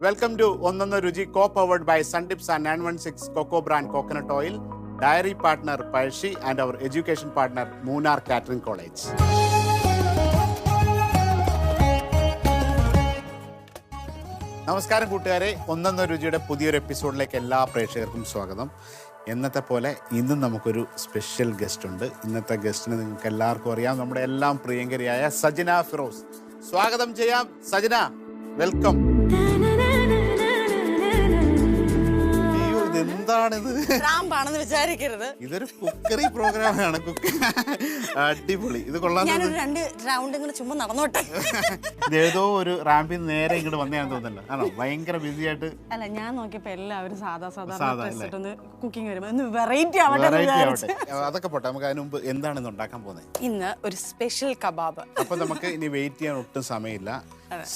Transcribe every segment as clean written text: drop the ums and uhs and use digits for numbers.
Welcome to Onnonna Ruchi, co-powered by Sundips and 916 Coco brand coconut oil, dairy partner Payshi and our education partner Moonar Catering College. നമസ്കാരം കൂട്ടുകാരെ, ഒന്നൊന്ന രുചിയുടെ പുതിയൊരു എപ്പിസോഡിലേക്ക് എല്ലാ പ്രേക്ഷകർക്കും സ്വാഗതം. എന്നത്തെ പോലെ ഇന്നും നമുക്കൊരു സ്പെഷ്യൽ ഗസ്റ്റ് ഉണ്ട്. ഇന്നത്തെ ഗസ്റ്റിന് നിങ്ങൾക്ക് എല്ലാവർക്കും അറിയാം, നമ്മുടെ എല്ലാം പ്രിയങ്കരിയായ സജന ഫിറോസ്. സ്വാഗതം ചെയ്യാം സജന, വെൽക്കം. എന്താണിത്? വിചാരിക്കരുത്, ഇതൊരു കുക്കറി പ്രോഗ്രാമാണ്. അടിപൊളി, ഇത് കൊള്ളാം. രണ്ട് റൗണ്ട് ഇങ്ങനെ ചുമ്മാ നടന്നോട്ടെ. ഇതേതോ ഒരു റാമ്പിൽ നേരെ ഇങ്ങോട്ട് വന്നേന്ന് തോന്നല്ലോ. ആണോ? ഭയങ്കര ബിസി ആയിട്ട് അല്ല, ഞാൻ നോക്കിയപ്പോ എല്ലാവരും സാധാ കുക്കിംഗ് വരുമ്പോ വെറൈറ്റി ആവട്ടെ. അതൊക്കെ പോട്ടെ, നമുക്ക് അതിന് മുമ്പ് എന്താണെന്ന് ഉണ്ടാക്കാൻ പോകുന്നത്? ഇന്ന് ഒരു സ്പെഷ്യൽ കബാബ്. അപ്പൊ നമുക്ക് ഇനി വെയിറ്റ് ചെയ്യാൻ ഒട്ടും സമയമില്ല.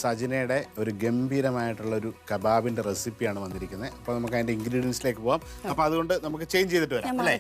സജനയുടെ ഒരു ഗംഭീരമായിട്ടുള്ള ഒരു കബാബിന്റെ റെസിപ്പിയാണ് വന്നിരിക്കുന്നത്. അപ്പൊ നമുക്ക് അതിന്റെ ഇൻഗ്രീഡിയൻസിലേക്ക് പോവാം. അപ്പൊ അതുകൊണ്ട് നമുക്ക് ചേഞ്ച് ചെയ്തിട്ട് വരാം അല്ലേ?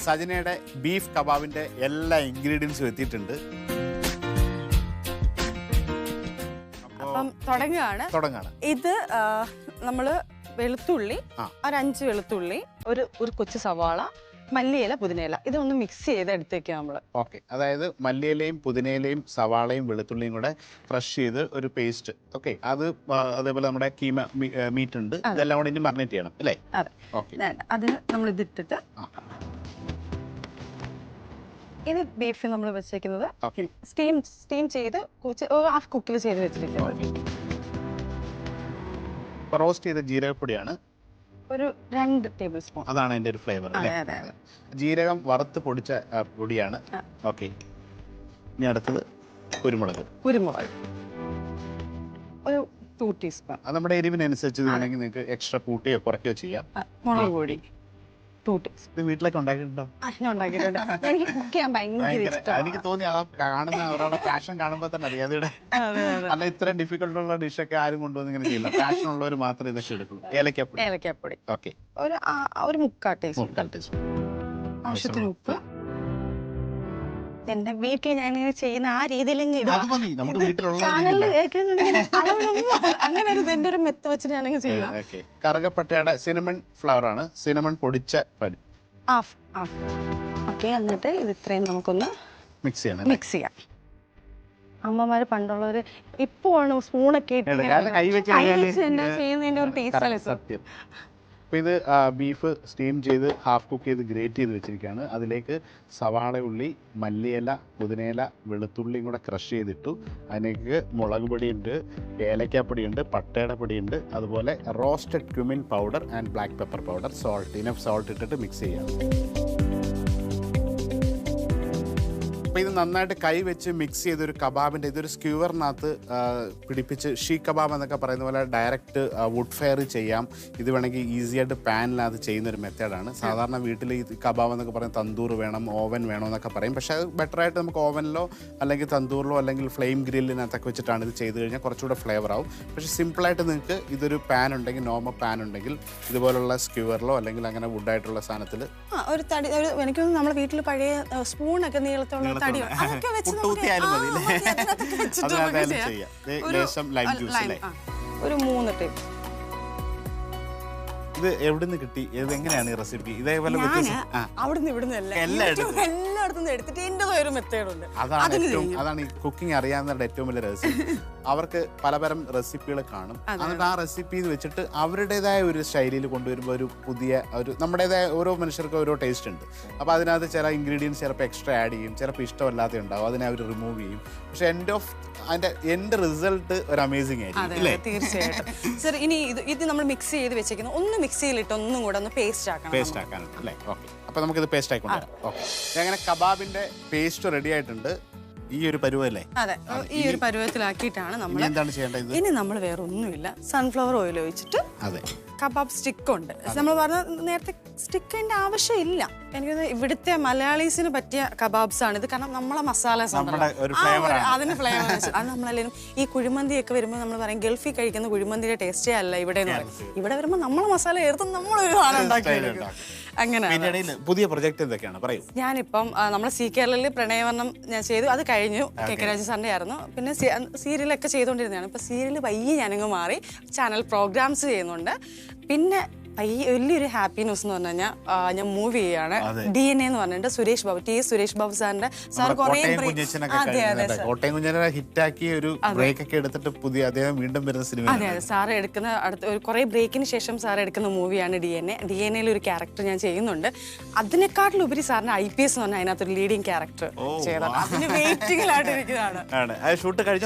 സജനയുടെ ബീഫ് കബാബിന്റെ എല്ലാ ഇൻഗ്രീഡിയൻസും എത്തിയിട്ടുണ്ട്. അപ്പം തുടങ്ങാണ്. ഇത് നമ്മള് വെളുത്തുള്ളി, ഒരു 5 വെളുത്തുള്ളി, ഒരു കൊച്ചു സവാള, മല്ലിയില, പുതിനയില, ഇതൊന്ന് മിക്സ് ചെയ്ത് എടുത്തേക്കാം നമ്മള്. ഓക്കെ, അതായത് മല്ലിയിലയും പുതിനയിലയും സവാളയും വെളുത്തുള്ളിയും കൂടെ ക്രഷ് ചെയ്ത് ഒരു പേസ്റ്റ്. ഓക്കെ, അത് അതേപോലെ നമ്മുടെ കീമ മീറ്റ് ഉണ്ട്, ഇതെല്ലാം കൂടെ ഇനി മറിനേറ്റ് ചെയ്യണം അല്ലേ? അതെ. അത് നമ്മൾ ഇതിട്ടിട്ട് ഇത് ബീഫ് നമ്മൾ വെച്ചേക്കുന്നത് സ്റ്റീം ചെയ്ത് ഹാഫ് കുക്കിൽ ചെയ്ത് വെച്ചിരിക്കുന്നത്. റോസ്റ്റ് ചെയ്ത ജീരകപ്പൊടിയാണ്, ഒരു 2 ടേബിൾ സ്പൂൺ. അതാണ് അതിന്റെ ഒരു ഫ്ലേവർ. ജീരകം വറുത്ത് പൊടിച്ച പൊടിയാണ്. ഓക്കെ, ഇനി അടുത്തത് കുരുമുളക് ഒരു 2 ടീസ്പൂൺ. അത് നമ്മുടെ എരിവിനനുസരിച്ച് വേണമെങ്കിൽ നിങ്ങൾക്ക് എക്സ്ട്രാ കൂട്ടിയോ കുറയ്ക്കോ ചെയ്യാം. മുളക് പൊടി 2 ടീസ്പൂൺ. ഇത് വീട്ടിലൊക്കെ ഉണ്ടാക്കിയിട്ടുണ്ടോ? എനിക്ക് കുക്ക് ചെയ്യാൻ ഭയങ്കര ഇഷ്ടമാണ്. എനിക്ക് തോന്നി ആ കാണുന്ന അവരുടെ പാഷൻ കാണുമ്പോൾ തന്നെ അറിയാം. അതിവിടെ അല്ല, ഇത്രയും ഡിഫിക്കൽട്ട് ഉള്ള ഡിഷൊക്കെ ആരും കൊണ്ടുവന്ന് ഇങ്ങനെ ചെയ്യില്ല. പാഷൻ ഉള്ളവർ മാത്രമേ ഇതൊക്കെ എടുക്കുള്ളൂ. ഏലക്കാപ്പൊടി. ഓക്കെ, ഒരു 3/4 ടീസ്പൂൺ. ആവശ്യത്തിന് ഉപ്പ്. എന്റെ വീട്ടിൽ ഞാൻ ചെയ്യുന്ന ആ രീതിയിൽ അങ്ങനെ എന്റെ ഒരു മെത്ത വെച്ചിട്ട് ഞാനങ്ങ് ചെയ്യാം. കറുകപ്പട്ടയുടെ സിനമൺ ഫ്ലവർ ആണ്, സിനമൺ പൊടിച്ച പൊടി. ഓക്കെ, എന്നിട്ട് ഇത് ഇത്രയും നമുക്കൊന്ന് മിക്സ് ചെയ്യാം. അമ്മമാര് പണ്ടുള്ളവര് ഇപ്പൊ സ്പൂണൊക്കെ ചെയ്യുന്നതിന്റെ ഒരു ടേസ്റ്റ്. അപ്പോൾ ഇത് ബീഫ് സ്റ്റീം ചെയ്ത് ഹാഫ് കുക്ക് ചെയ്ത് ഗ്രേറ്റ് ചെയ്ത് വെച്ചിരിക്കുകയാണ്. അതിലേക്ക് സവാള, ഉള്ളി, മല്ലിയില, പുതിനയില, വെളുത്തുള്ളിയും കൂടെ ക്രഷ് ചെയ്തിട്ടു. അതിലേക്ക് മുളക് പൊടിയുണ്ട്, ഏലക്കാപ്പൊടിയുണ്ട്, പട്ടയുടെ പൊടിയുണ്ട്, അതുപോലെ roasted cumin powder and black pepper powder, salt, enough salt ഇട്ടിട്ട് മിക്സ് ചെയ്യാം. അപ്പോൾ ഇത് നന്നായിട്ട് കൈ വെച്ച് മിക്സ് ചെയ്തൊരു കബാബിൻ്റെ, ഇതൊരു സ്ക്യൂവറിനകത്ത് പിടിപ്പിച്ച് ഷീ കബാബ് എന്നൊക്കെ പറയുന്ന പോലെ ഡയറക്റ്റ് വുഡ് ഫയർ ചെയ്യാം. ഇത് വേണമെങ്കിൽ ഈസി ആയിട്ട് പാനിനകത്ത് ചെയ്യുന്നൊരു മെത്തേഡാണ്. സാധാരണ വീട്ടിൽ ഈ കബാബ് എന്നൊക്കെ പറയുന്നത് തന്തൂർ വേണം, ഓവൻ വേണം എന്നൊക്കെ പറയും. പക്ഷേ അത് ബെറ്ററായിട്ട് നമുക്ക് ഓവനിലോ അല്ലെങ്കിൽ തന്തൂറിലോ അല്ലെങ്കിൽ ഫ്ലെയിം ഗ്രില്ലിനകത്തൊക്കെ വെച്ചിട്ടാണ് ഇത് ചെയ്ത് കഴിഞ്ഞാൽ കുറച്ചുകൂടെ ഫ്ലേവർ ആവും. പക്ഷേ സിമ്പിളായിട്ട് നിങ്ങൾക്ക് ഇതൊരു പാൻ ഉണ്ടെങ്കിൽ, നോർമൽ പാൻ ഉണ്ടെങ്കിൽ ഇതുപോലുള്ള സ്ക്യൂവറിലോ അല്ലെങ്കിൽ അങ്ങനെ വുഡായിട്ടുള്ള സാധനത്തിൽ ഒരു തടി, എനിക്കൊന്നും നമ്മുടെ വീട്ടിൽ പഴയ സ്പൂണൊക്കെ നീളത്തോളം ഒരു 3 ടേബിൾ. ഇത് എവിടുന്ന് കിട്ടി? ഇത് എങ്ങനെയാണ് ഈ റെസിപ്പി? ഇതേപോലെ അവിടുന്ന് ഇവിടുന്ന് എല്ലായിടത്തും എടുത്തിട്ട് എന്റേതായ ഒരു മെത്തേഡുണ്ട്. അതാണ് ഈ കുക്കിംഗ് അറിയാവുന്നവരുടെ ഏറ്റവും വലിയ രഹസ്യം. അവർക്ക് പലതരം റെസിപ്പികൾ കാണും. എന്നിട്ട് ആ റെസിപ്പി വെച്ചിട്ട് അവരുടേതായ ഒരു ശൈലിയിൽ കൊണ്ടുവരുമ്പോൾ ഒരു പുതിയ നമ്മുടേതായ ഓരോ മനുഷ്യർക്കും ഓരോ ടേസ്റ്റ് ഉണ്ട്. അപ്പോൾ അതിനകത്ത് ചില ഇൻഗ്രീഡിയൻസ് ചിലപ്പോൾ എക്സ്ട്രാ ആഡ് ചെയ്യും, ചിലപ്പോൾ ഇഷ്ടമല്ലാതെ ഉണ്ടാവും, അതിനെ അവർ റിമൂവ് ചെയ്യും. പക്ഷെ അതിന്റെ റിസൾട്ട് ഒരു അമേസിംഗ് ആയിരിക്കും. തീർച്ചയായിട്ടും സർ. ഇനി ഇത് നമ്മൾ മിക്സ് ചെയ്ത് വെച്ചേക്കുന്നത് ഒന്ന് മിക്സിയിലിട്ട് ഒന്നും കൂടെ ഒന്ന് പേസ്റ്റ് ആക്കാനുണ്ട് അല്ലേ? ഓക്കെ, അപ്പോൾ നമുക്കിത് പേസ്റ്റ് ആയിക്കൊണ്ടുവരാം. ഓക്കെ, അങ്ങനെ കബാബിന്റെ പേസ്റ്റ് റെഡി ആയിട്ടുണ്ട്. ഈ ഒരു പരുവല്ലേ? അതെ, ഈ ഒരു പരുവത്തിലാക്കിയിട്ടാണ് നമ്മൾ എന്താണ് ചെയ്യേണ്ടത്? ഇനി നമ്മൾ വേറെ ഒന്നുമില്ല, സൺഫ്ലവർ ഓയിൽ ഒഴിച്ചിട്ട് കബാബ് സ്റ്റിക്ക് ഉണ്ട്. നമ്മൾ പറഞ്ഞ നേരത്തെ സ്റ്റിക്കിന്റെ ആവശ്യമില്ല. എനിക്കത് ഇവിടുത്തെ മലയാളീസിന് പറ്റിയ കബാബ്സ് ആണ് ഇത്. കാരണം നമ്മളെ മസാലാസ് അതിന് ഫ്ലേവർ അത് നമ്മളെല്ലാവരും ഈ കുഴിമന്തിയൊക്കെ വരുമ്പോൾ നമ്മൾ പറയും ഗൾഫിൽ കഴിക്കുന്ന കുഴിമന്തിയുടെ ടേസ്റ്റേ അല്ല ഇവിടെ എന്ന് പറയും. ഇവിടെ വരുമ്പോൾ നമ്മളെ മസാല ചേർത്ത് നമ്മളൊരു സാധനം ഉണ്ടാക്കി അങ്ങനെ. പുതിയ പ്രൊജക്ട് എന്തൊക്കെയാണ് പറയൂ. ഞാനിപ്പം നമ്മളെ സി കേരളയിൽ പ്രണയവർണ്ണം ഞാൻ ചെയ്തു, അത് കഴിഞ്ഞു. കെ രാജ സാറിന്റെ ആയിരുന്നു. പിന്നെ സീരിയലൊക്കെ ചെയ്തുകൊണ്ടിരുന്നതാണ്. ഇപ്പൊ സീരിയൽ പയ്യെ ഞാനങ്ങ് മാറി ചാനൽ പ്രോഗ്രാംസ് ചെയ്യുന്നുണ്ട്. പിന്നെ വലിയൊരു ഹാപ്പി ന്യൂസ് എന്ന് പറഞ്ഞു കഴിഞ്ഞാൽ ഞാൻ മൂവ് ചെയ്യാണ്. DNA എന്ന് പറഞ്ഞിട്ട് സുരേഷ് ബാബു സുരേഷ് ബാബു സാറിന്റെ സാർ ഹിറ്റാക്കി ഒരു ബ്രേക്ക് ഒക്കെ എടുത്തിട്ട് പുതിയ അദ്ദേഹം വീണ്ടും വരുന്ന സിനിമ. അതെ അതെ, സാർ എടുക്കുന്ന അടുത്ത കുറെ ബ്രേക്കിന് ശേഷം സാർ എടുക്കുന്ന മൂവിയാണ് DNA ഒരു ക്യാരക്ടർ ഞാൻ ചെയ്യുന്നുണ്ട്. അതിനെക്കാട്ടിലുപരി സാറിന് IPS എന്ന് പറഞ്ഞാൽ അതിനകത്തൊരു ലീഡിങ് ക്യാരക്ടർ ചെയ്തതാണ്. അതിന് വെയിറ്റിംഗിലായിട്ടിരിക്കുന്നതാണ്.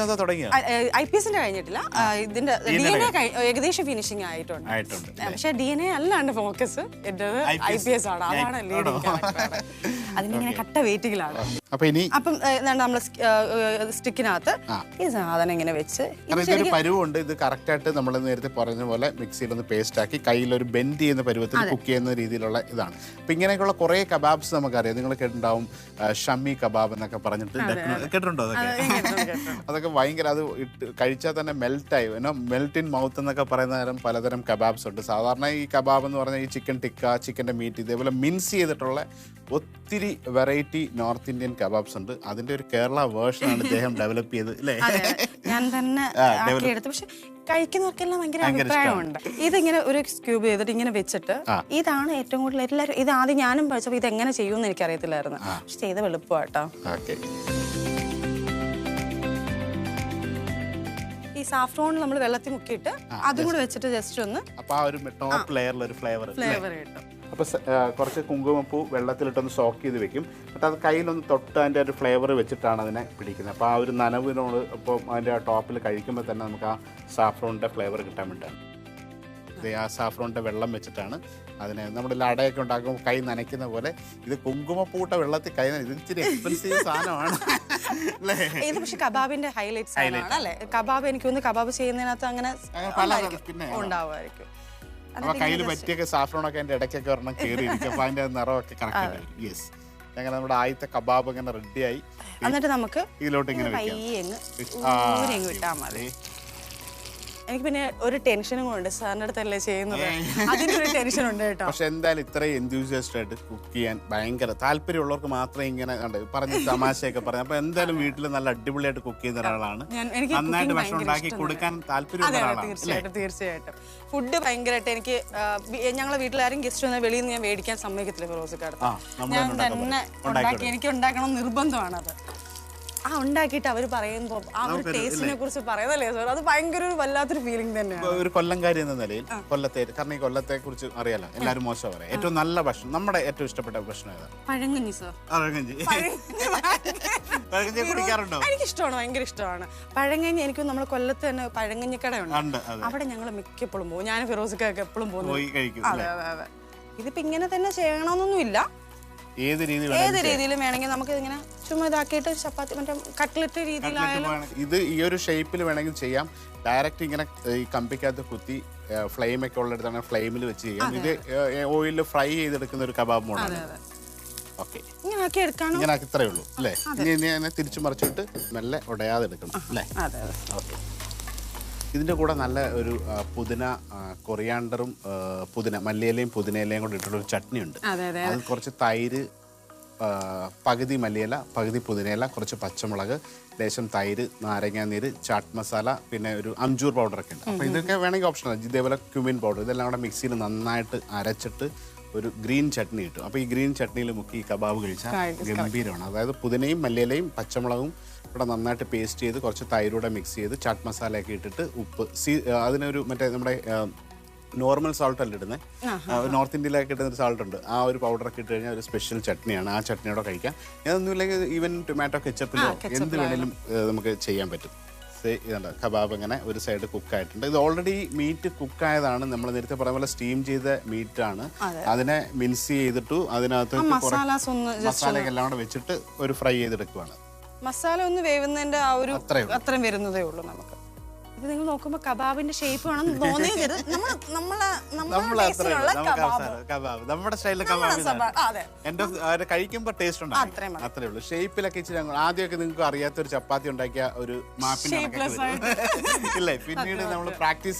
IPSന്റെ കഴിഞ്ഞിട്ടില്ല, ഇതിന്റെ DNA ഏകദേശം ഫിനിഷിംഗ് ആയിട്ടുണ്ട്. പക്ഷെ DNA അല്ലാണ്ട് ഫോക്കസ് എന്റേത് IPS ആണ്. അതാണ് ലീഡിങ് ക്യാരക്ടർ. അതിനിങ്ങനെ കട്ട വെയിറ്റിംഗിലാണ്. അപ്പം നമ്മള് സ്റ്റിക്കിനകത്ത് ഈ സാധനം ഇങ്ങനെ വെച്ച് ഇതൊരു പരുവുണ്ട്. ഇത് കറക്റ്റ് ആയിട്ട് നമ്മൾ നേരത്തെ പറഞ്ഞ പോലെ മിക്സിയിൽ ഒന്ന് പേസ്റ്റ് ആക്കി കയ്യിലൊരു ബെൻഡ് ചെയ്യുന്ന പരുവത്തിൽ കുക്ക് ചെയ്യുന്ന രീതിയിലുള്ള ഇതാണ്. അപ്പൊ ഇങ്ങനെയൊക്കെയുള്ള കുറെ കബാബ്സ് നമുക്കറിയാം. നിങ്ങൾ കേട്ടിട്ടുണ്ടാവും ഷമ്മി കബാബ് എന്നൊക്കെ പറഞ്ഞിട്ട് കേട്ടിട്ടുണ്ടോ? അതൊക്കെ ഭയങ്കര, അത് കഴിച്ചാൽ തന്നെ മെൽറ്റായി മെൽറ്റ് ഇൻ മൗത്ത് എന്നൊക്കെ പറയുന്ന തരം പലതരം കബാബ്സ് ഉണ്ട്. സാധാരണ ഈ കബാബ് എന്ന് പറഞ്ഞാൽ ഈ ചിക്കൻ ടിക്ക, ചിക്കൻ്റെ മീറ്റ്, ഇതേപോലെ മിൻസ് ചെയ്തിട്ടുള്ള ഒത്തിരി വെറൈറ്റി നോർത്ത് ഇന്ത്യൻ കബാബ്സ് ഉണ്ട്. അതിന്റെ ഒരു കേരള വേർഷനാണ് ഇദ്ദേഹം ഡെവലപ്പ് ചെയ്ത് അല്ലേ? ഞാൻ തന്നെ എടുത്തു. പക്ഷെ കഴിക്കുന്നവർക്കെല്ലാം ഭയങ്കര അഭിപ്രായമുണ്ട്. ഇതിങ്ങനെ ഒരു ക്യൂബ് ചെയ്തിട്ട് ഇങ്ങനെ വെച്ചിട്ട് ഇതാണ് ഏറ്റവും കൂടുതൽ എല്ലാവരും ഇത് ആദ്യം ഞാനും പഠിച്ചപ്പോൾ ഇത് എങ്ങനെ ചെയ്യുമെന്ന് എനിക്കറിയത്തില്ലായിരുന്നു. പക്ഷെ ചെയ്ത എളുപ്പമാട്ടോ. ഈ സാഫ്രോൺ നമ്മൾ വെള്ളത്തിൽ മുക്കിയിട്ട് അതും കൂടെ വെച്ചിട്ട് ജസ്റ്റ് ഒന്ന് ഫ്ലേവർ കിട്ടും. അപ്പോൾ കുറച്ച് കുങ്കുമപ്പൂ വെള്ളത്തിലിട്ടൊന്ന് സോക്ക് ചെയ്ത് വെക്കും. എന്നിട്ട് അത് കയ്യിലൊന്ന് തൊട്ട് അതിൻ്റെ ഒരു ഫ്ലേവർ വെച്ചിട്ടാണ് അതിനെ പിടിക്കുന്നത്. അപ്പോൾ ആ ഒരു നനവിനോട് ഇപ്പോൾ അതിൻ്റെ ആ ടോപ്പിൽ കഴിക്കുമ്പോൾ തന്നെ നമുക്ക് ആ സാഫ്രോണിൻ്റെ ഫ്ലേവർ കിട്ടാൻ വേണ്ടിയിട്ടാണ്. ഇത് ആ സാഫ്രോണിൻ്റെ വെള്ളം വെച്ചിട്ടാണ് അതിനെ നമ്മൾ അടയൊക്കെ ഉണ്ടാക്കുമ്പോൾ കൈ നനയ്ക്കുന്ന പോലെ ഇത് കുങ്കുമപ്പൂട്ട വെള്ളത്തിൽ കൈ ഇത് ഇച്ചിരി എക്സ്പെൻസീവ് സാധനമാണ് ഇത്. പക്ഷെ കബാബിന്റെ ഹൈലൈറ്റ്സ് അല്ലേ? കബാബ് എനിക്ക് തോന്നുന്നു കബാബ് ചെയ്യുന്നതിനകത്ത് അങ്ങനെ ഉണ്ടാവുമായിരിക്കും. അപ്പൊ കയ്യിൽ പറ്റിയൊക്കെ സാഫ്രോണൊക്കെ അതിന്റെ ഇടയ്ക്കൊക്കെ ഒരെണ്ണം കയറിയിരിക്കും. അപ്പൊ അതിന്റെ നിറമൊക്കെ കറക്റ്റ്. യെസ്, അങ്ങനെ നമ്മുടെ ആദ്യത്തെ കബാബ് ഇങ്ങനെ റെഡിയായി. എന്നിട്ട് നമുക്ക് ഇതിലോട്ട് ഇങ്ങനെ വിട്ടാൽ മതി. എനിക്ക് പിന്നെ ഒരു ടെൻഷനും കൊണ്ട് സാറിന്റെ അടുത്തല്ലേ ചെയ്യുന്നത്, അതിന്റെ ഒരു ടെൻഷൻ ഉണ്ട് കേട്ടോ. പക്ഷെ എന്തായാലും ഇത്രയും എൻതൂസിയാസ്റ്റ് ആയിട്ട് കുക്ക് ചെയ്യാൻ ഭയങ്കര താല്പര്യമുള്ളവർക്ക് മാത്രമേ ഇങ്ങനെ പറഞ്ഞ് തമാശയൊക്കെ പറയാം. അപ്പൊ എന്തായാലും വീട്ടിൽ നല്ല അടിപൊളിയായിട്ട് കുക്ക് ചെയ്യുന്ന ഒരാളാണ്. നന്നായിട്ട് ഭക്ഷണം ഉണ്ടാക്കി കൊടുക്കാൻ താല്പര്യമുള്ള ആളാണ്. തീർച്ചയായിട്ടും ഫുഡ് ഭയങ്കരമായിട്ട് എനിക്ക് ഞങ്ങളെ വീട്ടിലാരും ഗസ്റ്റ് വന്നാൽ വെളിയിൽ നിന്ന് ഞാൻ മേടിക്കാൻ സമ്മതിക്കത്തില്ല. ഫിറോസിക്കാട് ഞാൻ തന്നെ ഉണ്ടാക്കി എനിക്ക് ഉണ്ടാക്കണം നിർബന്ധമാണത്. ഉണ്ടാക്കിയിട്ട് അവർ പറയുമ്പോൾ ആ ഒരു ടേസ്റ്റിനെ കുറിച്ച് പറയുന്നല്ലേ സാർ, അത് ഭയങ്കര ഒരു വല്ലാത്തൊരു ഫീലിംഗ് തന്നെയാണ്. ഒരു കൊല്ലംകാരി എന്ന നിലയിൽ കൊല്ലത്തെ, കാരണം ഈ കൊല്ലത്തെ കുറിച്ച് അറിയാലോ എല്ലാവരും മോശം പറയാം. ഏറ്റവും നല്ല ഭക്ഷണം, നമ്മുടെ ഏറ്റവും ഇഷ്ടപ്പെട്ട ഭക്ഷണം ഏതാണ്? പഴങ്കഞ്ഞി സാർ. പഴങ്കഞ്ഞി കുടിക്കാറുണ്ടോ? എനിക്കിഷ്ടമാണ്, ഭയങ്കര ഇഷ്ടമാണ് പഴങ്കഞ്ഞി. എനിക്ക് നമ്മുടെ കൊല്ലത്ത് തന്നെ പഴങ്കഞ്ഞിക്കടയുണ്ട്, അവിടെ ഞങ്ങൾ മിക്കപ്പോഴും പോകും. ഞാൻ ഫിറോസിക്കൊക്കെ എപ്പോഴും പോകുന്നു. അതെ അതെ അതെ. ഇതിപ്പോ ഇങ്ങനെ തന്നെ ചെയ്യണമെന്നൊന്നുമില്ല, ഏത് രീതിയിലും വേണമെങ്കിൽ നമുക്ക് ഇങ്ങനെ ചുമ്മാ ഇതാക്കിയിട്ട് ചപ്പാത്തി മറ്റേ കട്ട്ലറ്റ് രീതിയിലായാലും ഇത് ഈ ഒരു ഷേപ്പിൽ വേണമെങ്കിൽ ചെയ്യാം. ഡയറക്റ്റ് ഇങ്ങനെ ഈ കമ്പിക്കകത്ത് കുത്തി ഫ്ലെയിമൊക്കെ ഉള്ളിടത്താണ് ഫ്ലെയിമിൽ വെച്ച് ചെയ്യാം. ഇത് ഓയിലിൽ ഫ്രൈ ചെയ്തെടുക്കുന്ന ഒരു കബാബ് മോഡാണ്. ഓക്കെ, ഇങ്ങനെ ഇത്രയേ ഉള്ളൂ അല്ലേ? ഇനി തിരിച്ചു മറിച്ചിട്ട് മെല്ലെ ഉടയാതെ എടുക്കണം അല്ലേ? ഓക്കെ. ഇതിൻ്റെ കൂടെ നല്ല ഒരു പുതിന, കൊറിയാണ്ടറും മല്ലിയിലയും പുതിനയിലയും കൂടെ ഇട്ടിട്ടൊരു ചട്നി ഉണ്ട്. അത് കുറച്ച് തൈര്, പകുതി മല്ലിയില പകുതി പുതിനയില, കുറച്ച് പച്ചമുളക്, ലേശം തൈര്, നാരങ്ങാനീര്, ചാട്ട് മസാല, പിന്നെ ഒരു അംജൂർ പൗഡറൊക്കെ ഉണ്ട്. അപ്പോൾ ഇതൊക്കെ വേണമെങ്കിൽ ഓപ്ഷനാണ്. ഇതേപോലെ ക്യുമിൻ പൗഡർ, ഇതെല്ലാം കൂടെ മിക്സിയിൽ നന്നായിട്ട് അരച്ചിട്ട് ഒരു ഗ്രീൻ ചട്നി കിട്ടും. അപ്പോൾ ഈ ഗ്രീൻ ചട്നിയിൽ മുക്കി ഈ കബാബ് കഴിച്ചാൽ ഗംഭീരമാണ്. അതായത് പുതിനയും മല്ലിയിലയും പച്ചമുളകും ഇവിടെ നന്നായിട്ട് പേസ്റ്റ് ചെയ്ത് കുറച്ച് തൈരൂടെ മിക്സ് ചെയ്ത് ചാട്ട് മസാലയൊക്കെ ഇട്ടിട്ട് ഉപ്പ്, അതിനൊരു മറ്റേ നമ്മുടെ നോർമൽ സോൾട്ട് അല്ല ഇടുന്നത്, നോർത്ത് ഇന്ത്യയിലൊക്കെ കിട്ടുന്ന ഒരു സോൾട്ട് ഉണ്ട്. ആ ഒരു പൗഡറൊക്കെ ഇട്ട് കഴിഞ്ഞാൽ ഒരു സ്പെഷ്യൽ ചട്നിയാണ്. ആ ചട്നിയോടെ കഴിക്കാം. ഇതൊന്നുമില്ലെങ്കിൽ ഈവൻ ടൊമാറ്റോ കെച്ചപ്പിലോ എന്ത് വേണേലും നമുക്ക് ചെയ്യാൻ പറ്റും. ഇതുണ്ട് കബാബ് ഇങ്ങനെ ഒരു സൈഡ് കുക്കായിട്ടുണ്ട്. ഇത് ഓൾറെഡി മീറ്റ് കുക്കായതാണ്. നമ്മൾ നേരത്തെ പറഞ്ഞ പോലെ സ്റ്റീം ചെയ്ത മീറ്റാണ്. അതിനെ മിൻസ് ചെയ്തിട്ടു അതിനകത്ത് മസാലയൊക്കെ എല്ലാം കൂടെ വെച്ചിട്ട് ഒരു ഫ്രൈ ചെയ്തെടുക്കുവാണ്. മസാല ഒന്ന് വേവുന്നതിന്റെ ആ ഒരു അത്രയും വരുന്നതേ ഉള്ളൂ നമുക്ക്. ഇത് നിങ്ങൾ നോക്കുമ്പോ കബാബിന്റെ ഷേപ്പ് വേണം തോന്നിയത് നമ്മുടെ സ്റ്റൈലിൽ കഴിക്കുമ്പോ ടേസ്റ്റ് ഉണ്ടാവും, അത്രേ ഉള്ളൂ. ഷേപ്പിലൊക്കെ ഇച്ചിരി ആദ്യമൊക്കെ നിങ്ങൾക്ക് അറിയാത്തൊരു ചപ്പാത്തി ഉണ്ടാക്കിയ ഒരു മാപ്പിന്റെ ഇല്ലേ, പിന്നീട് നമ്മൾ പ്രാക്ടീസ്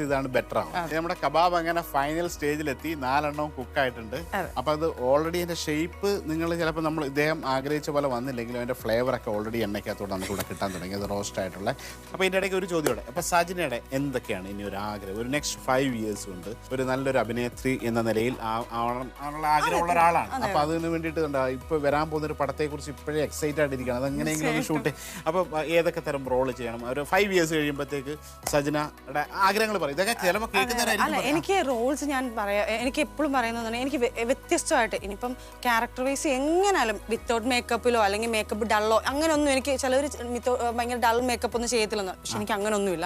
ചെയ്താണ് ബെറ്റർ ആവും. നമ്മുടെ കബാബ് അങ്ങനെ ഫൈനൽ സ്റ്റേജിലെത്തി, 4 എണ്ണവും കുക്കായിട്ടുണ്ട്. അപ്പൊ അത് ഓൾറെഡി അതിന്റെ ഷേപ്പ് നിങ്ങൾ ചിലപ്പോൾ നമ്മൾ ഇദ്ദേഹം ആഗ്രഹിച്ച പോലെ വന്നില്ലെങ്കിലും അതിന്റെ ഫ്ലേവർ ഒക്കെ ഓൾറെഡി എണ്ണയ്ക്കകത്തോടെ നമുക്കിവിടെ കിട്ടാൻ തുടങ്ങി, അത് റോസ്റ്റ് ആയിട്ടുള്ള. അപ്പൊ ഇതിന്റെ ഇടയ്ക്ക് ഒരു ചോദ്യമുണ്ട്, അപ്പൊ സജിനയുടെ എന്തൊക്കെയാണ് ഇനി ഒരു ആഗ്രഹം, ഒരു നെക്സ്റ്റ് 5 years കൊണ്ട് ഒരു നല്ലൊരു അഭിനേത്രി എന്ന നിലയിൽ ആണുള്ള ആഗ്രഹമുള്ള ഒരാളാണ്. അപ്പൊ അതിന് വേണ്ടിയിട്ട് ഇപ്പൊ വരാൻ പോകുന്ന ഒരു പടത്തെ കുറിച്ച് ഇപ്പോഴേ എക്സൈറ്റഡ് ആയിട്ടിരിക്കണം, അത് എങ്ങനെയെങ്കിലും ഒന്ന് ഷൂട്ട്. അപ്പൊ ഏതൊക്കെ തരം റോള് ചെയ്യണം, ഒരു 5 years കഴിയുമ്പോഴത്തേക്ക് സജിനയുടെ ആഗ്രഹങ്ങൾ പറയും. ഇതൊക്കെ ചിലപ്പോൾ കേൾക്കുന്നവരായിരിക്കും. എനിക്ക് റോൾസ് ഞാൻ പറയാം, എനിക്ക് എപ്പോഴും പറയുന്നത് എനിക്ക് വ്യത്യസ്തമായിട്ട് ഇനിയിപ്പം ക്യാരക്ടർ വൈസ് എങ്ങനെയാലും വിത്തൗട്ട് മേക്കപ്പിലോ അല്ലെങ്കിൽ മേക്കപ്പ് ഡള്ളോ അങ്ങനെയൊന്നും എനിക്ക് ചിലവർ ഭയങ്കര ഡൾ മേക്കപ്പ് ഒന്നും ചെയ്യത്തില്ലെന്ന്. പക്ഷെ എനിക്ക് അങ്ങനെയൊന്നുമില്ല.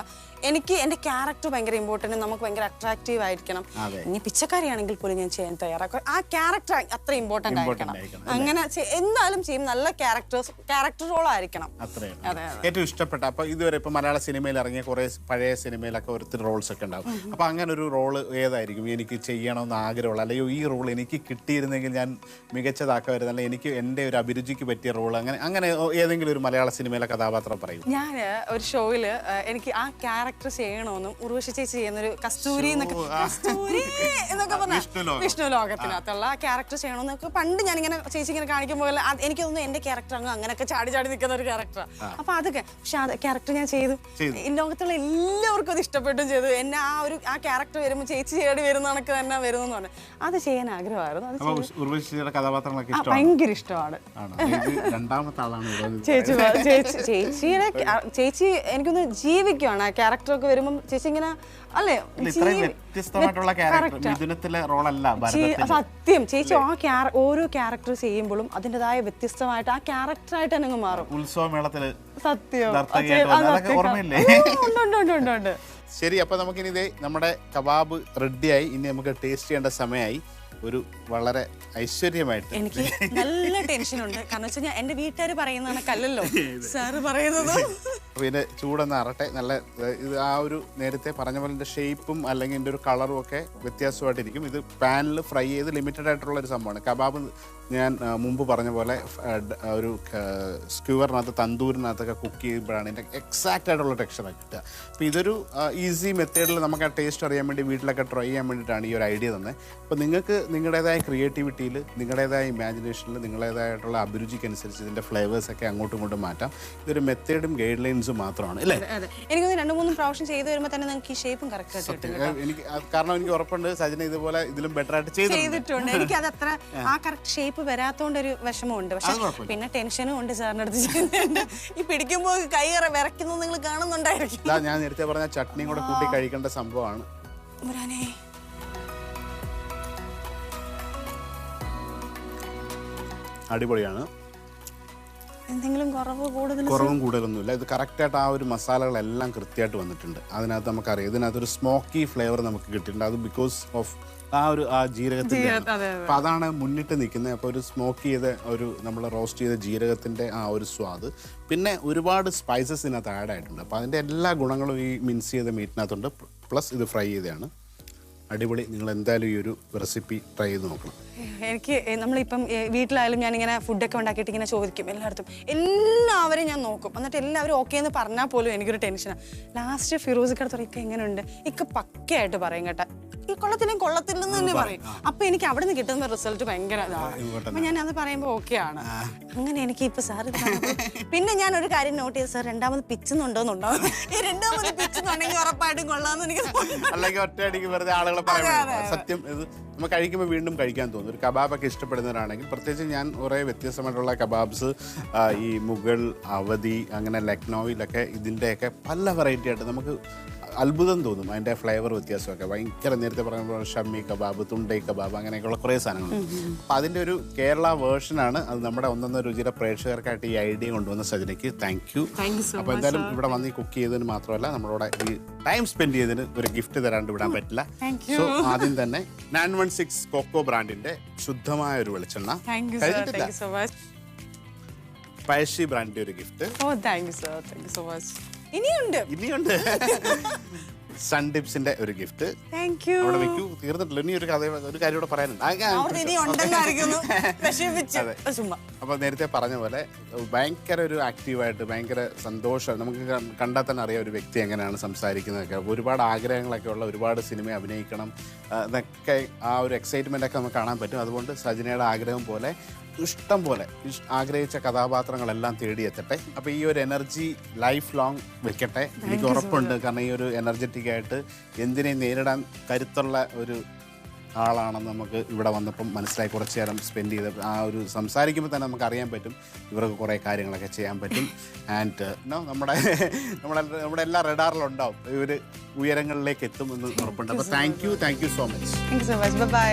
എനിക്ക് എന്റെ ക്യാരക്ടർ ഭയങ്കര ഇമ്പോർട്ടന്റ്, നമുക്ക് ഭയങ്കര അട്രാക്റ്റീവ് ആയിരിക്കണം. ഇനി പിച്ചക്കാരിയാണെങ്കിൽ പോലും ഞാൻ ചെയ്യാൻ തയ്യാറാക്കും. ആ ക്യാരക്ടർ അത്ര ഇമ്പോർട്ടന്റ് ആയിരിക്കണം. അങ്ങനെ എന്തായാലും ചെയ്യും, നല്ല ക്യാരക്ടർ റോൾ ആയിരിക്കണം. ഏറ്റവും ഇഷ്ടപ്പെട്ട അപ്പൊ ഇതുവരെ ഇപ്പൊ മലയാള സിനിമയിൽ ഇറങ്ങിയ കുറെ പഴയ സിനിമയിലൊക്കെ ഒത്തിരി റോൾസ് ഒക്കെ ഉണ്ടാവും. അപ്പൊ അങ്ങനെ ഒരു റോള് ഏതായിരിക്കും എനിക്ക് ചെയ്യണമെന്ന് ആഗ്രഹമുള്ള, അല്ലെങ്കിൽ ഈ റോൾ എനിക്ക് കിട്ടിയിരുന്നെങ്കിൽ ഞാൻ മികച്ചതാക്കുമായിരുന്നു, അല്ലെങ്കിൽ എനിക്ക് എന്റെ ഒരു അഭിരുചിക്ക് പറ്റിയ റോൾ, അങ്ങനെ ഏതെങ്കിലും ഒരു മലയാള സിനിമയിലെ കഥാപാത്രം പറയും. ഞാൻ ഒരു ഷോയില് എനിക്ക് ആ ക്യാരക്ടർ ചെയ്യണമെന്നും ഉർവശി ചേച്ചി ചെയ്യുന്നൊരു കസ്തൂരി എന്നൊക്കെ പറഞ്ഞ വിഷ്ണു ലോകത്തിനകത്തുള്ള ആ ക്യാരക്ടർ ചെയ്യണമെന്നൊക്കെ പണ്ട് ഞാനിങ്ങനെ ചേച്ചി ഇങ്ങനെ കാണിക്കുമ്പോൾ എനിക്ക് തോന്നുന്നു എന്റെ ക്യാരക്ടർ അങ്ങനെയൊക്കെ ചാടി നിൽക്കുന്ന ഒരു ക്യാരക്ടറാണ്. അപ്പൊ അതൊക്കെ പക്ഷെ ആ ക്യാരക്ടർ ഞാൻ ചെയ്തു, ഈ ലോകത്തുള്ള എല്ലാവർക്കും അത് ഇഷ്ടപ്പെട്ടും ചെയ്തു. എന്നെ ആ ക്യാരക്ടർ വരുമ്പോൾ ചേച്ചി ചേടി വരുന്ന കണക്ക് തന്നെ വരുന്നെന്ന് പറഞ്ഞു. അത് ചെയ്യാൻ ആഗ്രഹമായിരുന്നു. ഭയങ്കര ഇഷ്ടമാണ്. ചേച്ചി എനിക്കൊന്ന് ജീവിക്കുവാണ് ആ ക്യാരക്ടറൊക്കെ വരുമ്പം. ചേച്ചി ഇങ്ങനെ അല്ലേ സത്യം, ചേച്ചി ആ ഓരോ ക്യാരക്ടർ ചെയ്യുമ്പോഴും അതിൻ്റെതായ വ്യത്യസ്തമായിട്ട് ആ ക്യാരക്ടറായിട്ട് തന്നെ മാറും. ഉത്സവമേളത്തില് സത്യം. ശരി, അപ്പൊ നമുക്കിനി ഇതേ നമ്മുടെ കബാബ് റെഡിയായി. ഇനി നമുക്ക് ടേസ്റ്റ് ചെയ്യേണ്ട സമയമായി. ഒരു വളരെ ഐശ്വര്യമായിട്ട് എനിക്ക് നല്ല ടെൻഷൻ ഉണ്ട്, കാരണം വെച്ചാൽ എന്റെ വീട്ടുകാർ പറയുന്നതാണ് കല്ലല്ലോ സാറ് പറയുന്നത്. പിന്നെ ചൂടൊന്ന് അറട്ടെ. നല്ല ഇത് ആ ഒരു നേരത്തെ പറഞ്ഞ പോലെ ഇതിന്റെ ഷേപ്പും അല്ലെങ്കിൽ ഇതിന്റെ ഒരു കളറും ഒക്കെ വ്യത്യാസമായിട്ടിരിക്കും. ഇത് പാനിൽ ഫ്രൈ ചെയ്ത് ലിമിറ്റഡ് ആയിട്ടുള്ള ഒരു സംഭവമാണ്. കബാബ് ഞാൻ മുമ്പ് പറഞ്ഞ പോലെ ഒരു സ്ക്യൂവറിനകത്ത് തന്തൂരിനകത്തൊക്കെ കുക്ക് ചെയ്യുമ്പോഴാണ് ഇതിൻ്റെ എക്സാക്റ്റ് ആയിട്ടുള്ള ടെക്സ്ചറൊക്കെ കിട്ടുക. അപ്പോൾ ഇതൊരു ഈസി മെത്തേഡിൽ നമുക്ക് ആ ടേസ്റ്റ് അറിയാൻ വേണ്ടി വീട്ടിലൊക്കെ ട്രൈ ചെയ്യാൻ വേണ്ടിയിട്ടാണ് ഈ ഒരു ഐഡിയ തന്നെ. അപ്പോൾ നിങ്ങൾക്ക് നിങ്ങളുടേതായ ക്രിയേറ്റിവിറ്റിയിൽ, നിങ്ങളുടേതായ ഇമാജിനേഷനിൽ, നിങ്ങളുടേതായിട്ടുള്ള അഭിരുചിക്കനുസരിച്ച് ഇതിൻ്റെ ഫ്ലേവേഴ്സൊക്കെ അങ്ങോട്ടും ഇങ്ങോട്ടും മാറ്റാം. ഇതൊരു മെത്തേഡും ഗൈഡ് ലൈൻസും മാത്രമാണ് അല്ലേ? എനിക്ക് 2-3 പ്രാവശ്യം ചെയ്ത് വരുമ്പോൾ തന്നെ നിങ്ങൾക്ക് ഈ ഷേപ്പും കറക്റ്റ് എനിക്ക് കാരണം എനിക്ക് ഉറപ്പുണ്ട് സജിന ഇതുപോലെ ഇതിലും ബെറ്റർ ആയിട്ട് ചെയ്തിട്ടുണ്ട്. എനിക്ക് അത് അത്ര ആ കറക്റ്റ് ഷേപ്പ് വരാത്തോണ്ടൊരു വിഷമമുണ്ട്. പക്ഷെ പിന്നെ ടെൻഷനും ഉണ്ട് സാറിന്റെ അടുത്ത് ചെയ്യുന്നുണ്ട്. ഈ പിടിക്കുമ്പോൾ കൈ വിറയ്ക്കുന്നത് നിങ്ങൾ കാണുന്നുണ്ടായിരിക്കും. ഞാൻ നേരത്തെ പറഞ്ഞ ചട്നിയും കൂടെ കൂട്ടി കഴിക്കേണ്ട സംഭവമാണ്. അടിപൊളിയാണ്. എന്തെങ്കിലും കുറവും കൂടുതലൊന്നുമില്ല. ഇത് കറക്റ്റായിട്ട് ആ ഒരു മസാലകളെല്ലാം കൃത്യമായിട്ട് വന്നിട്ടുണ്ട്. അതിനകത്ത് നമുക്കറിയാം ഇതിനകത്തൊരു സ്മോക്കി ഫ്ലേവർ നമുക്ക് കിട്ടിയിട്ടുണ്ട്. അത് ബിക്കോസ് ഓഫ് ആ ജീരകത്തിന്റെ. അപ്പൊ അതാണ് മുന്നിട്ട് നിൽക്കുന്നത്. അപ്പോൾ ഒരു സ്മോക്ക് ചെയ്ത ഒരു നമ്മൾ റോസ്റ്റ് ചെയ്ത ജീരകത്തിന്റെ ആ ഒരു സ്വാദ്, പിന്നെ ഒരുപാട് സ്പൈസസ് ഇതിനകത്ത് ആഡ് ആയിട്ടുണ്ട്. അപ്പോൾ അതിന്റെ എല്ലാ ഗുണങ്ങളും ഈ മിൻസ് ചെയ്ത മീറ്റിനകത്തുണ്ട്. പ്ലസ് ഇത് ഫ്രൈ ചെയ്തതാണ്. അടിപൊളി. നിങ്ങൾ എന്തായാലും ഈ ഒരു റെസിപ്പി ട്രൈ ചെയ്ത് നോക്കണം. എനിക്ക് നമ്മളിപ്പം വീട്ടിലായാലും ഞാനിങ്ങനെ ഫുഡൊക്കെ ഉണ്ടാക്കിയിട്ട് ഇങ്ങനെ ചോദിക്കും എല്ലായിടത്തും, എല്ലാവരും ഞാൻ നോക്കും. എന്നിട്ട് എല്ലാവരും ഓക്കെ എന്ന് പറഞ്ഞാൽ പോലും എനിക്കൊരു ടെൻഷനാണ്. ലാസ്റ്റ് ഫിറോസിക്കടുത്ത് പറയും ഇക്ക എങ്ങനെയുണ്ട്, ഇക്ക പക്കയായിട്ട് പറയും കേട്ടോ, ഈ കൊള്ളത്തില്ലെന്ന് തന്നെ പറയും. അപ്പൊ എനിക്ക് അവിടെ നിന്ന് കിട്ടുന്ന റിസൾട്ട് ഭയങ്കര ഇതാണ്. അപ്പൊ ഞാൻ അത് പറയുമ്പോൾ ഓക്കെ ആണ്. അങ്ങനെ എനിക്ക് ഇപ്പൊ സാർ പിന്നെ ഞാൻ ഒരു കാര്യം നോട്ട് ചെയ്ത്, സാർ രണ്ടാമത് പിച്ചുന്നുണ്ടോന്നുണ്ടോ, ഈ രണ്ടാമത് പിച്ചുന്നുണ്ടെങ്കിൽ ഉറപ്പായിട്ടും കൊള്ളാന്ന് എനിക്ക് അല്ലെങ്കിൽ ഒറ്റയടിക്ക് വെറുതെ ആളുകളെ പറയാം. സത്യം ഇത് നമ്മൾ കഴിക്കുമ്പോൾ വീണ്ടും കഴിക്കാൻ തോന്നും. ഒരു കബാബൊക്കെ ഇഷ്ടപ്പെടുന്നവരാണെങ്കിൽ പ്രത്യേകിച്ച് ഞാൻ കുറേ വ്യത്യസ്തമായിട്ടുള്ള കബാബ്സ് ഈ മുഗൾ, അവധി, അങ്ങനെ ലക്നൌവിലൊക്കെ ഇതിൻ്റെയൊക്കെ പല വെറൈറ്റി ആയിട്ട് നമുക്ക് അത്ഭുതം തോന്നും. അതിൻ്റെ ഫ്ലേവർ വ്യത്യാസമൊക്കെ ഭയങ്കര. നേരത്തെ പറയുമ്പോൾ ഷമ്മി കബാബ്, തുണ്ടൈ കബാബ്, അങ്ങനെയൊക്കെയുള്ള കുറേ സാധനങ്ങളുണ്ട്. അപ്പോൾ അതിൻ്റെ ഒരു കേരള വേർഷനാണ് അത്. നമ്മുടെ ഒന്നൊന്ന രുചിയുടെ പ്രേക്ഷകർക്കായിട്ട് ഈ ഐഡിയ കൊണ്ടുവന്ന സജിനയ്ക്ക് താങ്ക് യു. അപ്പോൾ എന്തായാലും ഇവിടെ വന്ന് ഈ കുക്ക് ചെയ്തതിന് മാത്രമല്ല നമ്മളിവിടെ ഈ ടൈം സ്പെൻഡ് ചെയ്തതിന് ഒരു ഗിഫ്റ്റ് തരാണ്ട് വിടാൻ പറ്റില്ല. സോ ആദ്യം തന്നെ 916 കോക്കോ ബ്രാൻഡിന്റെ ശുദ്ധമായ ഒരു വെളിച്ചെണ്ണ, പഴശ്ശി ബ്രാൻഡിന്റെ ഒരു ഗിഫ്റ്റ്. ഇനിയുണ്ട്. സൺ ടിപ്സിന്റെ ഒരു ഗിഫ്റ്റ് അവിടെ വെക്കൂ. തീർന്നിട്ടില്ല, ഇനി ഒരു കാര്യം കൂടെ പറയാനുണ്ട്. അപ്പൊ നേരത്തെ പറഞ്ഞ പോലെ ഭയങ്കര ഒരു ആക്റ്റീവായിട്ട് ഭയങ്കര സന്തോഷം. നമുക്ക് കണ്ടാൽ തന്നെ അറിയാം ഒരു വ്യക്തി എങ്ങനെയാണ് സംസാരിക്കുന്നതൊക്കെ. ഒരുപാട് ആഗ്രഹങ്ങളൊക്കെ ഉള്ള, ഒരുപാട് സിനിമ അഭിനയിക്കണം എന്നൊക്കെ ആ ഒരു എക്സൈറ്റ്മെന്റ് ഒക്കെ നമുക്ക് കാണാൻ പറ്റും. അതുകൊണ്ട് സജനയുടെ ആഗ്രഹം പോലെ ഇഷ്ടം പോലെ ആഗ്രഹിച്ച കഥാപാത്രങ്ങളെല്ലാം തേടിയെത്തട്ടെ. അപ്പോൾ ഈ ഒരു എനർജി ലൈഫ് ലോങ് വെക്കട്ടെ. എനിക്ക് ഉറപ്പുണ്ട്, കാരണം ഈ ഒരു എനർജറ്റിക് ആയിട്ട് എന്തിനേയും നേരിടാൻ കരുത്തുള്ള ഒരു ആളാണെന്ന് നമുക്ക് ഇവിടെ വന്നപ്പം മനസ്സിലായി. കുറച്ച് നേരം സ്പെൻഡ് ചെയ്ത് ആ ഒരു സംസാരിക്കുമ്പോൾ തന്നെ നമുക്ക് അറിയാൻ പറ്റും ഇവർക്ക് കുറേ കാര്യങ്ങളൊക്കെ ചെയ്യാൻ പറ്റും. ആൻഡ് നമ്മുടെ എല്ലാ റഡാറിലുണ്ടാവും, ഇവർ ഉയരങ്ങളിലേക്ക് എത്തുമെന്ന് ഉറപ്പുണ്ട്. അപ്പോൾ thank you so much. Bye.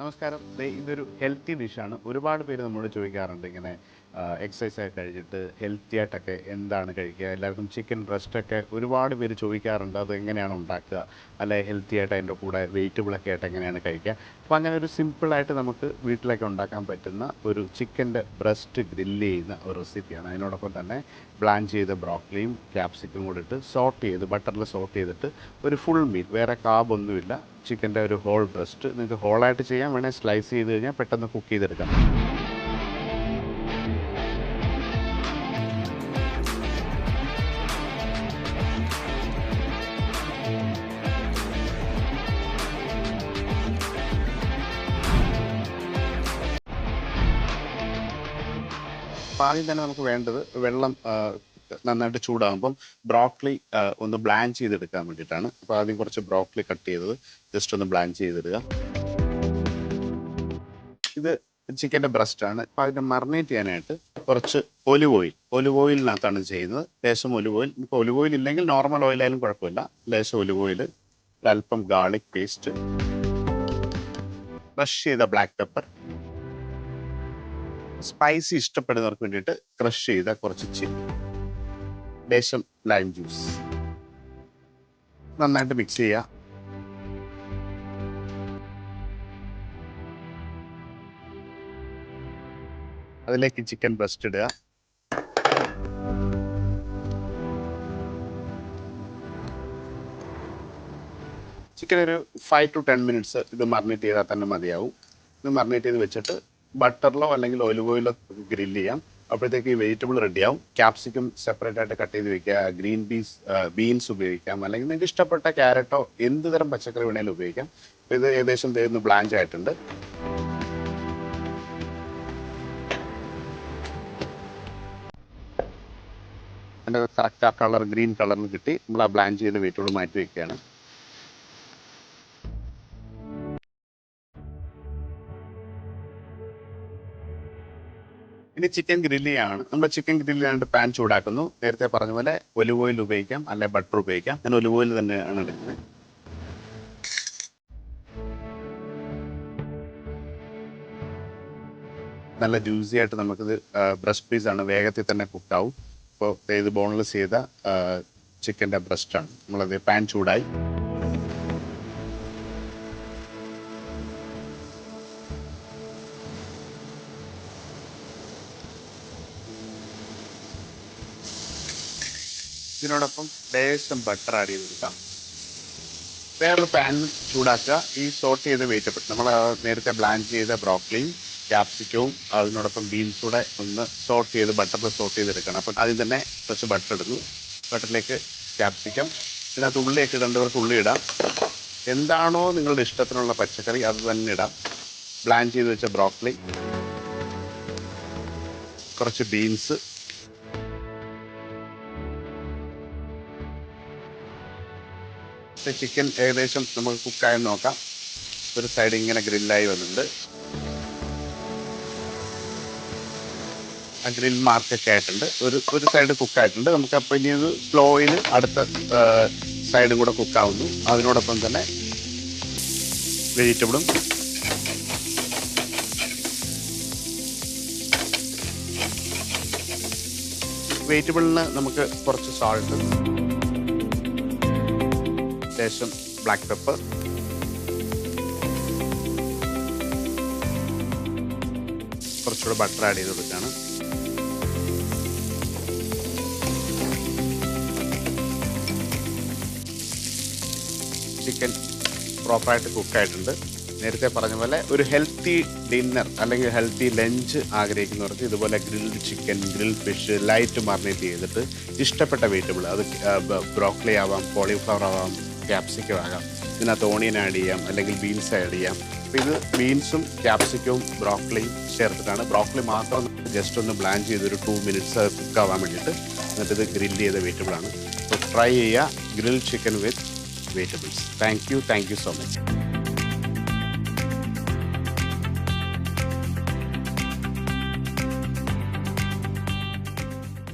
നമസ്കാരം. ഇതൊരു ഹെൽത്തി ഡിഷാണ്. ഒരുപാട് പേര് നമ്മളോട് ചോദിക്കാറുണ്ട് ഇങ്ങനെ എക്സസൈസ് ഒക്കെ കഴിച്ചിട്ട് ഹെൽത്തി ആയിട്ടൊക്കെ എന്താണ് കഴിക്കുക. എല്ലാവർക്കും ചിക്കൻ ബ്രസ്റ്റൊക്കെ ഒരുപാട് പേര് ചോദിക്കാറുണ്ട്, അത് എങ്ങനെയാണ് ഉണ്ടാക്കുക, അല്ലെ ഹെൽത്തി ആയിട്ട് അതിൻ്റെ കൂടെ വെജിറ്റബിളൊക്കെ ആയിട്ട് എങ്ങനെയാണ് കഴിക്കുക. അപ്പോൾ അങ്ങനെ ഒരു സിമ്പിളായിട്ട് നമുക്ക് വീട്ടിലൊക്കെ ഉണ്ടാക്കാൻ പറ്റുന്ന ഒരു ചിക്കൻ്റെ ബ്രസ്റ്റ് ഗ്രില്ല് ചെയ്യുന്ന ഒരു റെസിപ്പിയാണ്. അതിനോടൊപ്പം തന്നെ ബ്ലാഞ്ച് ചെയ്ത ബ്രോക്കലിയും ക്യാപ്സിക്കും കൂടി ഇട്ട് ബട്ടറിൽ സോട്ട് ചെയ്തിട്ട് ഒരു ഫുൾ മീൽ, വേറെ കാബൊന്നുമില്ല, ചിക്കൻ്റെ ഒരു ഹോൾ ബ്രസ്റ്റ്. നിങ്ങൾക്ക് ഹോളായിട്ട് ചെയ്യാൻ വേണേൽ സ്ലൈസ് ചെയ്ത് കഴിഞ്ഞാൽ പെട്ടെന്ന് കുക്ക് ചെയ്തെടുക്കാം. ആദ്യം തന്നെ നമുക്ക് വേണ്ടത് വെള്ളം നന്നായിട്ട് ചൂടാകുമ്പം ബ്രോക്കലി ഒന്ന് ബ്ലാഞ്ച് ചെയ്തെടുക്കാൻ വേണ്ടിയിട്ടാണ്. അപ്പോൾ ആദ്യം കുറച്ച് ബ്രോക്കലി കട്ട് ചെയ്തത് ജസ്റ്റ് ഒന്ന് ബ്ലാഞ്ച് ചെയ്തിടുക. ഇത് ചിക്കൻ്റെ ബ്രസ്റ്റാണ്. അപ്പോൾ അതിനെ മറിനേറ്റ് ചെയ്യാനായിട്ട് കുറച്ച് ഒലിവ് ഓയിലിനകത്താണ് ചെയ്യുന്നത്. ലേശം ഒലിവ് ഓയിൽ, ഇപ്പോൾ ഒലിവ് ഓയിൽ ഇല്ലെങ്കിൽ നോർമൽ ഓയിലായാലും കുഴപ്പമില്ല. ലേശം ഒലിവ് ഓയിൽ, ഒരല്പം ഗാർലിക് പേസ്റ്റ്, ക്രഷ് ചെയ്ത ബ്ലാക്ക് പെപ്പർ, സ്പൈസി ഇഷ്ടപ്പെടുന്നവർക്ക് വേണ്ടിയിട്ട് ക്രഷ് ചെയ്ത കുറച്ച് ചില്ലി, ലേശം ലൈം ജ്യൂസ്. നന്നായിട്ട് മിക്സ് ചെയ്യുക. അതിലേക്ക് ചിക്കൻ ബ്രസ്റ്റ് ഇടുക. ചിക്കൻ ഒരു 5 to 10 minutes ഇത് മറിനേറ്റ് ചെയ്താൽ തന്നെ മതിയാവും. ഇത് മറിനേറ്റ് ചെയ്ത് വെച്ചിട്ട് ബട്ടറിലോ അല്ലെങ്കിൽ ഒലിവ് ഓയിലോ ഗ്രില്ല് ചെയ്യാം. അപ്പോഴത്തേക്ക് ഈ വെജിറ്റബിൾ റെഡിയാവും. ക്യാപ്സിക്കം സെപ്പറേറ്റ് ആയിട്ട് കട്ട് ചെയ്ത് വെക്കുക. ഗ്രീൻ ബീൻസ് ഉപയോഗിക്കാം, അല്ലെങ്കിൽ നിങ്ങൾക്ക് ഇഷ്ടപ്പെട്ട ക്യാരറ്റോ എന്ത് തരം പച്ചക്കറി വേണേലും ഉപയോഗിക്കാം. അപ്പോൾ ഇത് ഏകദേശം തേന്ന് ബ്ലാഞ്ച് ആയിട്ടുണ്ട്. അതിൻ്റെ കറക്റ്റ് ആ കളർ ഗ്രീൻ കളറിന് കിട്ടി. നമ്മൾ ആ ബ്ലാഞ്ച് ചെയ്ത് വെജിറ്റബിൾ മാറ്റി വയ്ക്കുകയാണ്. ഇനി ചിക്കൻ ഗ്രില്ല് ചെയ്യാണ്. നമ്മൾ ചിക്കൻ ഗ്രില്ല് ചെയ്യാണ്ട് പാൻ ചൂടാക്കുന്നു. നേരത്തെ പറഞ്ഞ പോലെ ഒലിവ് ഓയിൽ ഉപയോഗിക്കാം, അല്ലെ ബട്ടർ ഉപയോഗിക്കാം. ഞാൻ ഒലിവ് ഓയിൽ തന്നെയാണ് എടുക്കുന്നത്. നല്ല ജ്യൂസി ആയിട്ട് നമുക്കിത് ബ്രസ്റ്റ് പീസാണ്, വേഗത്തിൽ തന്നെ കുക്കാവും. അപ്പോൾ ഇത് ബോൺലെസ് ചെയ്ത ചിക്കൻ്റെ ബ്രസ്റ്റാണ്. നമ്മളത് പാൻ ചൂടായി. ഇതിനോടൊപ്പം ലേശം ബട്ടർ ആഡ് ചെയ്ത് കൊടുക്കാം. വേറൊരു പാൻ ചൂടാക്കുക. ഈ സോട്ട് ചെയ്ത് വെജിറ്റബിൾ, നമ്മൾ നേരത്തെ ബ്ലാഞ്ച് ചെയ്ത ബ്രോക്കലിയും ക്യാപ്സിക്കവും അതിനോടൊപ്പം ബീൻസ് കൂടെ ഒന്ന് സോട്ട് ചെയ്ത് ബട്ടറിൽ സോട്ട് ചെയ്തെടുക്കണം. അപ്പം ആദ്യം തന്നെ കുറച്ച് ബട്ടർ ഇടുന്നു. ബട്ടറിലേക്ക് ക്യാപ്സിക്കം, ഇതിനകത്ത് ഉള്ളിയൊക്കെ ഇടേണ്ടവർക്ക് ഉള്ളി ഇടാം. എന്താണോ നിങ്ങളുടെ ഇഷ്ടത്തിനുള്ള പച്ചക്കറി അത് തന്നെ ഇടാം. ബ്ലാഞ്ച് ചെയ്ത് വെച്ച ബ്രോക്കലി, കുറച്ച് ബീൻസ്, ചിക്കൻ ഏകദേശം നമുക്ക് കുക്കായെന്ന് നോക്കാം. ഒരു സൈഡ് ഇങ്ങനെ ഗ്രില്ലായി വന്നിട്ടുണ്ട്. ആ ഗ്രിൽ മാർക്കൊക്കെ ആയിട്ടുണ്ട്. ഒരു സൈഡ് കുക്കായിട്ടുണ്ട്. നമുക്ക് അപ്പോൾ ഇനി ഇത് സ്ലോയിൽ അടുത്ത സൈഡും കൂടെ കുക്കാവുന്നു. അതിനോടൊപ്പം തന്നെ വെജിറ്റബിളും വെജിറ്റബിളിന് നമുക്ക് കുറച്ച് സാൾട്ട്, ലേശം ബ്ലാക്ക് പെപ്പർ, ഇതിലോട്ട് ബട്ടർ ആഡ് ചെയ്ത് കൊടുക്കുകയാണ്. ചിക്കൻ പ്രോപ്പറായിട്ട് കുക്കായിട്ടുണ്ട്. നേരത്തെ പറഞ്ഞ പോലെ ഒരു ഹെൽത്തി ഡിന്നർ അല്ലെങ്കിൽ ഹെൽത്തി ലഞ്ച് ആഗ്രഹിക്കുന്നവർക്ക് ഇതുപോലെ grilled chicken, grilled fish light marinate ചെയ്തിട്ട് ഇഷ്ടപ്പെട്ട വെജിറ്റബിൾ, അത് ബ്രോക്കലി ആവാം, കോളിഫ്ലവർ ആവാം, ക്യാപ്സിക്കം ആകാം, ഇതിനകത്ത് ഓണിയൻ ആഡ് ചെയ്യാം അല്ലെങ്കിൽ ബീൻസ് ആഡ് ചെയ്യാം. അപ്പോൾ ഇത് ബീൻസും ക്യാപ്സിക്കവും ബ്രോക്കലിയും ചേർത്തിട്ടാണ്. ബ്രോക്കലി മാത്രം ജസ്റ്റ് ഒന്ന് ബ്ലാൻഡ് ചെയ്തൊരു 2 minutes കുക്കാവാൻ വേണ്ടിയിട്ട്, എന്നിട്ട് ഇത് ഗ്രില്ല് ചെയ്ത വെജിറ്റബിളാണ്. അപ്പോൾ ട്രൈ ചെയ്യുക grilled chicken with vegetables. Thank you so much.